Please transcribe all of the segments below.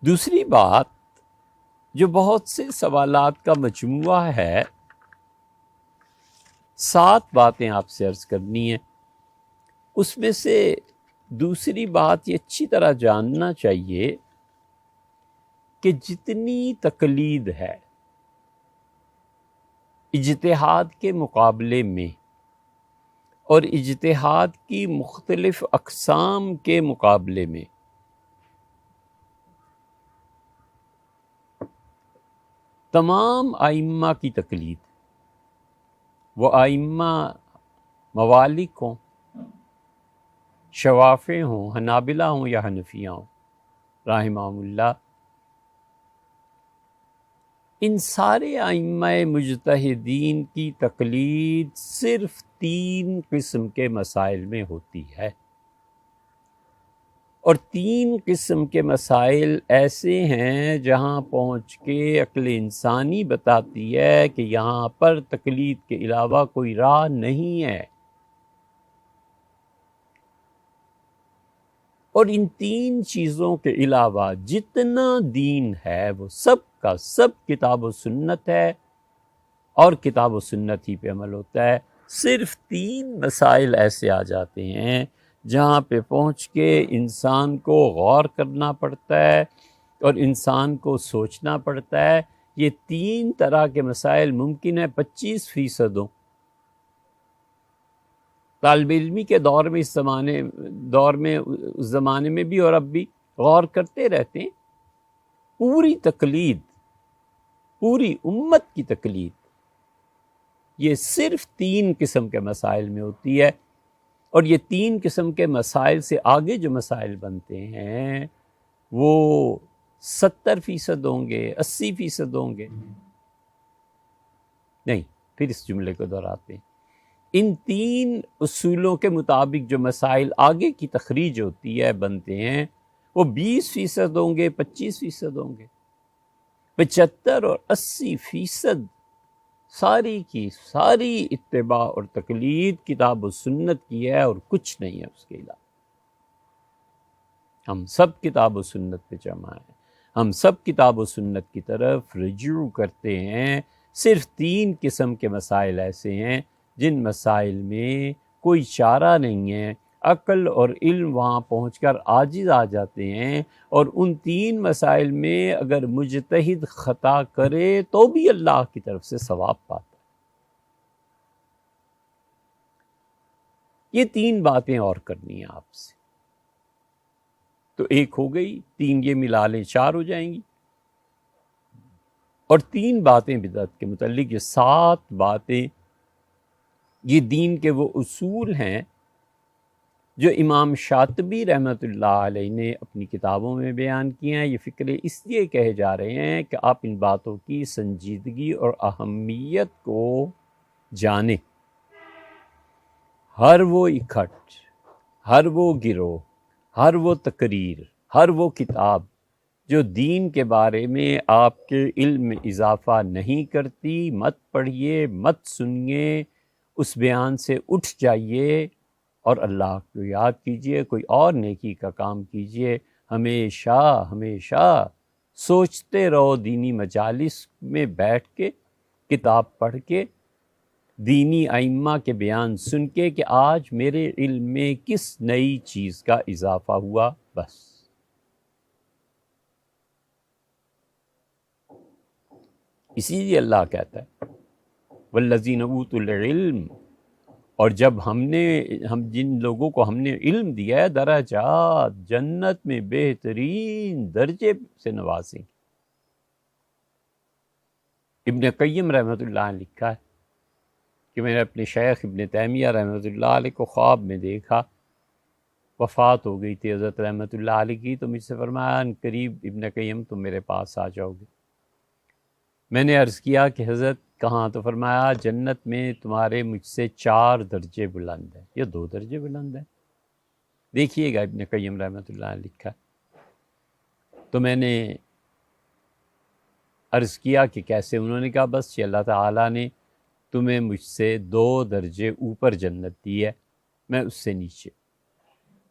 دوسری بات جو بہت سے سوالات کا مجموعہ ہے، 7 باتیں آپ سے عرض کرنی ہیں، اس میں سے دوسری بات یہ اچھی طرح جاننا چاہیے کہ جتنی تقلید ہے اجتہاد کے مقابلے میں اور اجتہاد کی مختلف اقسام کے مقابلے میں، تمام ائمہ کی تقلید، وہ ائمہ موالک ہوں، شوافع ہوں، حنابلہ ہوں یا حنفیہ ہوں رحمہم اللہ، ان سارے ائمہ مجتہدین کی تقلید صرف 3 قسم کے مسائل میں ہوتی ہے، اور 3 قسم کے مسائل ایسے ہیں جہاں پہنچ کے عقل انسانی بتاتی ہے کہ یہاں پر تقلید کے علاوہ کوئی راہ نہیں ہے، اور ان 3 چیزوں کے علاوہ جتنا دین ہے وہ سب کا سب کتاب و سنت ہے، اور کتاب و سنت ہی پہ عمل ہوتا ہے۔ صرف 3 مسائل ایسے آ جاتے ہیں جہاں پہ پہنچ کے انسان کو غور کرنا پڑتا ہے اور انسان کو سوچنا پڑتا ہے۔ یہ 3 طرح کے مسائل ممکن ہے 25% ہوں۔ طالب علمی کے دور میں اس زمانے میں بھی اور اب بھی غور کرتے رہتے ہیں۔ پوری تقلید، پوری امت کی تقلید یہ صرف 3 قسم کے مسائل میں ہوتی ہے، اور یہ 3 قسم کے مسائل سے آگے جو مسائل بنتے ہیں وہ 70% ہوں گے، 80% ہوں گے۔ نہیں، پھر اس جملے کو دہراتے ہیں، ان 3 اصولوں کے مطابق جو مسائل آگے کی تخریج ہوتی ہے، بنتے ہیں، وہ 20% ہوں گے، 25% ہوں گے۔ 75 اور 80% ساری کی ساری اتباع اور تقلید کتاب و سنت کی ہے، اور کچھ نہیں ہے اس کے علاوہ۔ ہم سب کتاب و سنت پہ جمع ہیں، ہم سب کتاب و سنت کی طرف رجوع کرتے ہیں۔ صرف 3 قسم کے مسائل ایسے ہیں جن مسائل میں کوئی چارہ نہیں ہے، عقل اور علم وہاں پہنچ کر عاجز آ جاتے ہیں، اور ان 3 مسائل میں اگر مجتہد خطا کرے تو بھی اللہ کی طرف سے ثواب پاتا ہے۔ یہ 3 باتیں اور کرنی ہیں آپ سے، تو ایک ہو گئی، 3 یہ ملا لیں 4 ہو جائیں گی، اور 3 باتیں بدعت کے متعلق، یہ 7 باتیں یہ دین کے وہ اصول ہیں جو امام شاطبی رحمۃ اللہ علیہ نے اپنی کتابوں میں بیان کیے ہیں۔ یہ فکرے اس لیے کہے جا رہے ہیں کہ آپ ان باتوں کی سنجیدگی اور اہمیت کو جانیں۔ ہر وہ اکٹھ، ہر وہ گروہ، ہر وہ تقریر، ہر وہ کتاب جو دین کے بارے میں آپ کے علم میں اضافہ نہیں کرتی، مت پڑھیے، مت سنیے، اس بیان سے اٹھ جائیے اور اللہ کو یاد کیجئے، کوئی اور نیکی کا کام کیجئے۔ ہمیشہ ہمیشہ سوچتے رہو، دینی مجالس میں بیٹھ کے، کتاب پڑھ کے، دینی ائمہ کے بیان سن کے کہ آج میرے علم میں کس نئی چیز کا اضافہ ہوا، بس۔ اسی لیے اللہ کہتا ہے والذین اوتوا العلم، اور جب ہم جن لوگوں کو ہم نے علم دیا ہے، درجات، جنت میں بہترین درجے سے نوازیں گے۔ ابن قیم رحمۃ اللہ نے لکھا ہے کہ میں نے اپنے شیخ ابن تیمیہ رحمۃ اللہ علیہ کو خواب میں دیکھا، وفات ہو گئی تھی حضرت رحمۃ اللہ علیہ کی، تو مجھ سے فرمایا ان قریب ابن قیم تم میرے پاس آ جاؤ گے۔ میں نے عرض کیا کہ حضرت کہاں؟ تو فرمایا جنت میں تمہارے مجھ سے 4 درجے بلند ہیں، یا 2 درجے بلند ہیں۔ دیکھیے گا ابن قیم رحمۃ اللہ نے لکھا۔ تو میں نے عرض کیا کہ کیسے؟ انہوں نے کہا بس یہ اللہ تعالیٰ نے تمہیں مجھ سے 2 درجے اوپر جنت دی ہے، میں اس سے نیچے۔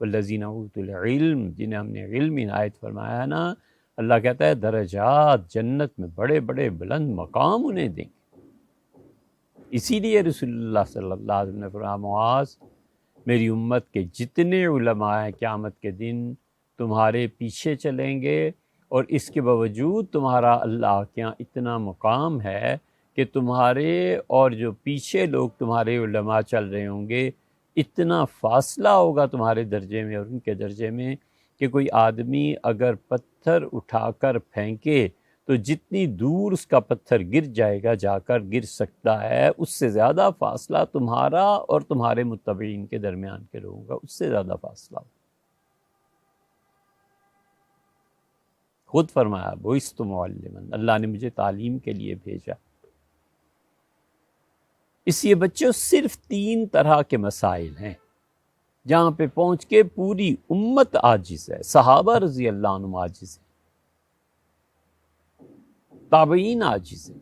والذین اوتوا العلم، جنہیں ہم نے علم عنایت فرمایا نا، اللہ کہتا ہے درجات، جنت میں بڑے بڑے بلند مقام انہیں دیں گے۔ اسی لیے رسول اللہ صلی اللہ علیہ وسلم نے فرمایا معاذ، میری امت کے جتنے علماء ہیں قیامت کے دن تمہارے پیچھے چلیں گے، اور اس کے باوجود تمہارا اللہ کے یہاں اتنا مقام ہے کہ تمہارے اور جو پیچھے لوگ تمہارے علماء چل رہے ہوں گے، اتنا فاصلہ ہوگا تمہارے درجے میں اور ان کے درجے میں کہ کوئی آدمی اگر پتھر اٹھا کر پھینکے تو جتنی دور اس کا پتھر گر جائے گا، جا کر گر سکتا ہے، اس سے زیادہ فاصلہ تمہارا اور تمہارے متبعین کے درمیان کے لوگوں کا، اس سے زیادہ فاصلہ ہو۔ خود فرمایا بعثت معلما، اللہ نے مجھے تعلیم کے لیے بھیجا۔ اس لیے بچوں صرف 3 طرح کے مسائل ہیں جہاں پہ پہنچ کے پوری امت عاجز ہے۔ صحابہ رضی اللہ عنہم عاجز ہیں، تابعین عاجز ہیں۔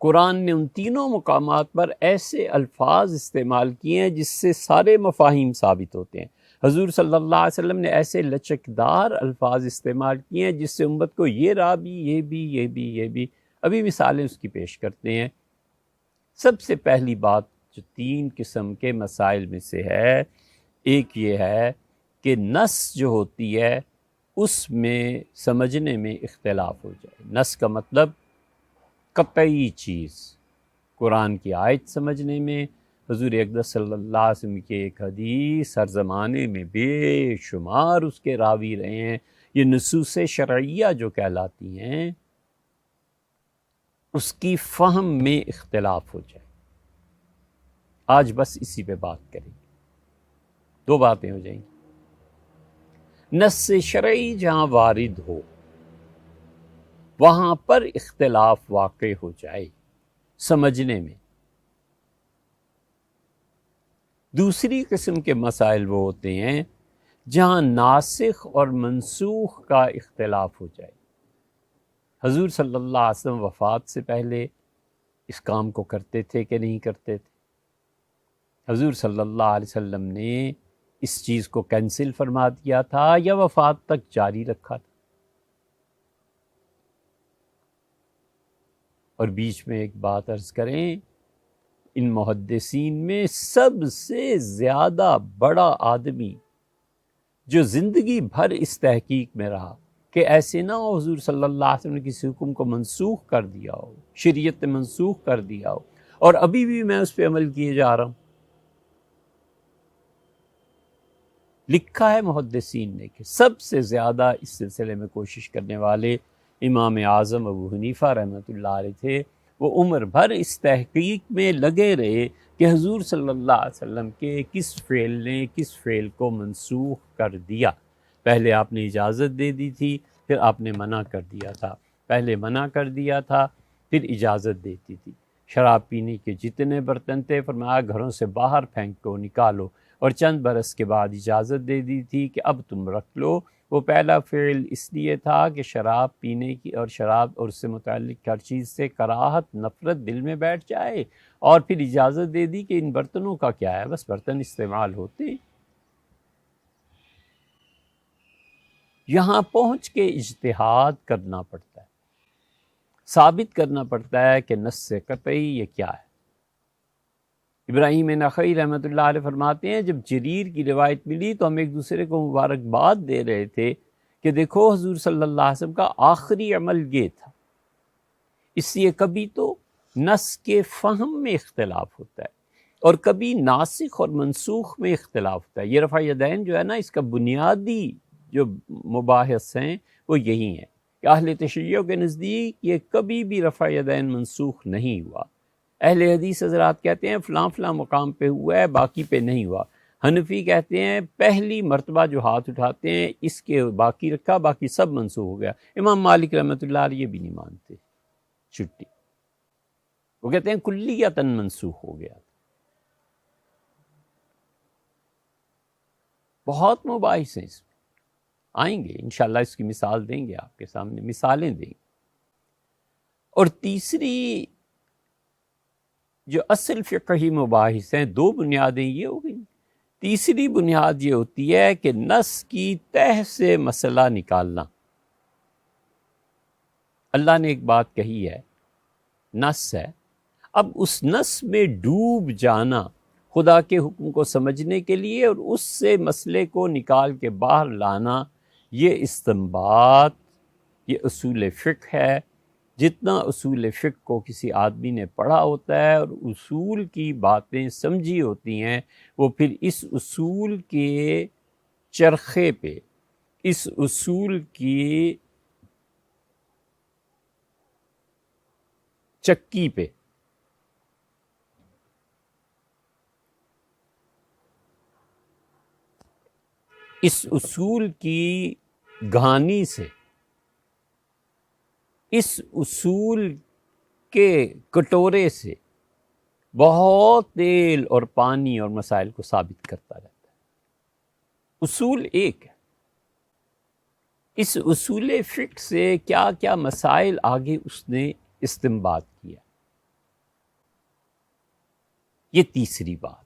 قرآن نے ان تینوں مقامات پر ایسے الفاظ استعمال کیے ہیں جس سے سارے مفاہیم ثابت ہوتے ہیں۔ حضور صلی اللہ علیہ وسلم نے ایسے لچکدار الفاظ استعمال کیے ہیں جس سے امت کو یہ راہ بھی، یہ بھی، یہ بھی، یہ بھی، ابھی مثالیں اس کی پیش کرتے ہیں۔ سب سے پہلی بات جو 3 قسم کے مسائل میں سے ہے، ایک یہ ہے کہ نص جو ہوتی ہے اس میں سمجھنے میں اختلاف ہو جائے۔ نص کا مطلب قطعی چیز، قرآن کی آیت سمجھنے میں، حضور اقدس صلی اللہ علیہ وسلم کی ایک حدیث ہر زمانے میں بے شمار اس کے راوی رہے ہیں، یہ نصوص شرعیہ جو کہلاتی ہیں، اس کی فہم میں اختلاف ہو جائے۔ آج بس اسی پہ بات کریں گے، 2 باتیں ہو جائیں گی۔ نص شرعی جہاں وارد ہو وہاں پر اختلاف واقع ہو جائے سمجھنے میں۔ دوسری قسم کے مسائل وہ ہوتے ہیں جہاں ناسخ اور منسوخ کا اختلاف ہو جائے۔ حضور صلی اللہ علیہ وسلم وفات سے پہلے اس کام کو کرتے تھے کہ نہیں کرتے تھے؟ حضور صلی اللہ علیہ وسلم نے اس چیز کو کینسل فرما دیا تھا یا وفات تک جاری رکھا تھا؟ اور بیچ میں ایک بات عرض کریں، ان محدثین میں سب سے زیادہ بڑا آدمی جو زندگی بھر اس تحقیق میں رہا کہ ایسے نہ ہو حضور صلی اللہ علیہ وسلم نے کسی حکم کو منسوخ کر دیا ہو، شریعت نے منسوخ کر دیا ہو اور ابھی بھی میں اس پہ عمل کیے جا رہا ہوں۔ لکھا ہے محدثین نے کہ سب سے زیادہ اس سلسلے میں کوشش کرنے والے امام اعظم ابو حنیفہ رحمۃ اللہ علیہ تھے۔ وہ عمر بھر اس تحقیق میں لگے رہے کہ حضور صلی اللہ علیہ وسلم کے کس فعل نے کس فعل کو منسوخ کر دیا۔ پہلے آپ نے اجازت دے دی تھی، پھر آپ نے منع کر دیا تھا، پہلے منع کر دیا تھا، پھر اجازت دیتی تھی۔ شراب پینے کے جتنے برتن تھے فرمایا گھروں سے باہر پھینک کو نکالو، اور چند برس کے بعد اجازت دے دی تھی کہ اب تم رکھ لو۔ وہ پہلا فعل اس لیے تھا کہ شراب پینے کی اور شراب اور اس سے متعلق ہر چیز سے کراہت، نفرت دل میں بیٹھ جائے، اور پھر اجازت دے دی کہ ان برتنوں کا کیا ہے، بس برتن استعمال ہوتے۔ یہاں پہنچ کے اجتہاد کرنا پڑتا ہے، ثابت کرنا پڑتا ہے کہ نص قطعی یہ کیا ہے۔ ابراہیم نخعی رحمۃ اللہ علیہ فرماتے ہیں جب جریر کی روایت ملی تو ہم ایک دوسرے کو مبارکباد دے رہے تھے کہ دیکھو حضور صلی اللہ علیہ وسلم کا آخری عمل یہ تھا۔ اس لیے کبھی تو نص کے فہم میں اختلاف ہوتا ہے اور کبھی ناسخ اور منسوخ میں اختلاف ہوتا ہے۔ یہ رفع یدین جو ہے نا، اس کا بنیادی جو مباحث ہیں وہ یہی ہیں کہ اہل تشیع کے نزدیک یہ کبھی بھی رفع یدین منسوخ نہیں ہوا۔ اہل حدیث حضرات کہتے ہیں فلاں فلاں مقام پہ ہوا ہے، باقی پہ نہیں ہوا۔ حنفی کہتے ہیں پہلی مرتبہ جو ہاتھ اٹھاتے ہیں اس کے باقی رکھا، باقی سب منسوخ ہو گیا۔ امام مالک رحمۃ اللہ علیہ یہ بھی نہیں مانتے، چھٹی، وہ کہتے ہیں کلیتاً منسوخ ہو گیا۔ بہت مباحث ہیں اس میں، آئیں گے انشاءاللہ، اس کی مثال دیں گے، آپ کے سامنے مثالیں دیں گے۔ اور تیسری جو اصل فقہی مباحث ہیں، 2 بنیادیں یہ ہو گئی۔ تیسری بنیاد یہ ہوتی ہے کہ نص کی تہ سے مسئلہ نکالنا، اللہ نے ایک بات کہی ہے، نص ہے، اب اس نص میں ڈوب جانا خدا کے حکم کو سمجھنے کے لیے اور اس سے مسئلے کو نکال کے باہر لانا، یہ استنباط، یہ اصول فقہ ہے۔ جتنا اصول فقہ کو کسی آدمی نے پڑھا ہوتا ہے اور اصول کی باتیں سمجھی ہوتی ہیں، وہ پھر اس اصول کے چرخے پہ، اس اصول کی چکی پہ اس اصول کی گھانی سے، اس اصول کے کٹورے سے بہت تیل اور پانی اور مسائل کو ثابت کرتا رہتا ہے۔ اصول ایک ہے، اس اصول فقہ سے کیا کیا مسائل آگے اس نے استنباط کیا، یہ تیسری بات۔